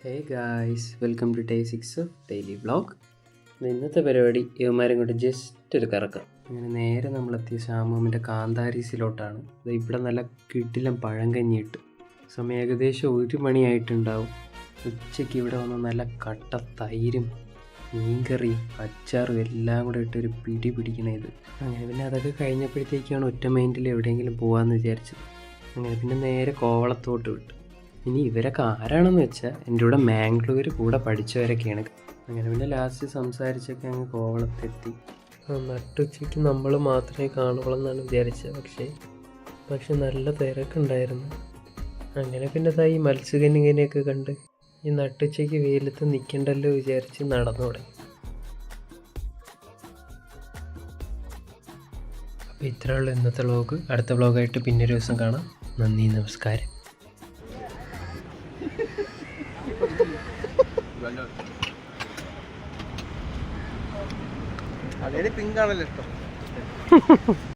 Hey guys, welcome to day 6 of daily vlog. ഇന്നത്തെ പരിപാടി ഇവന്മാരും കൊണ്ട് ജസ്റ്റ് ഒരു കറക്കം. അങ്ങനെ നേരെ നമ്മളെത്തിയ ഷാമൂമിൻ്റെ കാന്താരീസിലോട്ടാണ്. ഇവിടെ നല്ല കിടിലം പഴങ്കഞ്ഞി ഇട്ട്. സമയം ഏകദേശം 1 മണിയായിട്ടുണ്ടാവും. ഉച്ചയ്ക്ക് ഇവിടെ വന്ന് നല്ല കട്ട തൈരും മീൻകറിയും അച്ചാറും എല്ലാം കൂടെ ഇട്ടൊരു പിടി പിടിക്കണ ഇത്. അങ്ങനെ പിന്നെ അതൊക്കെ കഴിഞ്ഞപ്പോഴത്തേക്കാണ് ഒറ്റ മൈൻഡിൽ എവിടെയെങ്കിലും പോകാമെന്ന് വിചാരിച്ചത്. അങ്ങനെ പിന്നെ നേരെ കോവളത്തോട്ട് വിട്ടു. ഇനി ഇവരൊക്കെ ആരാണെന്ന് വെച്ചാൽ എൻ്റെ കൂടെ മാംഗ്ലൂർ കൂടെ പഠിച്ചവരൊക്കെയാണ്. അങ്ങനെ പിന്നെ ലാസ്റ്റ് സംസാരിച്ചൊക്കെ അങ്ങ് കോവളത്തെത്തി. നട്ടുച്ചയ്ക്ക് നമ്മൾ മാത്രമേ കാണുള്ളൂ എന്നാണ് വിചാരിച്ചത്. പക്ഷെ നല്ല തിരക്കുണ്ടായിരുന്നു. അങ്ങനെ പിന്നെ ഈ മത്സ്യകന്യകനെയൊക്കെ കണ്ട് ഈ നട്ടുച്ചയ്ക്ക് വെയിലത്ത് നിൽക്കണ്ടല്ലോ വിചാരിച്ച് നടന്നു തുടങ്ങി. അപ്പോൾ ഇത്രയുള്ള ഇന്നത്തെ വ്ളോഗ്. അടുത്ത വ്ളോഗായിട്ട് പിന്നെ ഒരു ദിവസം കാണാം. നന്ദി, നമസ്കാരം. പിങ്ക് ആണല്ലോ ഇഷ്ടം.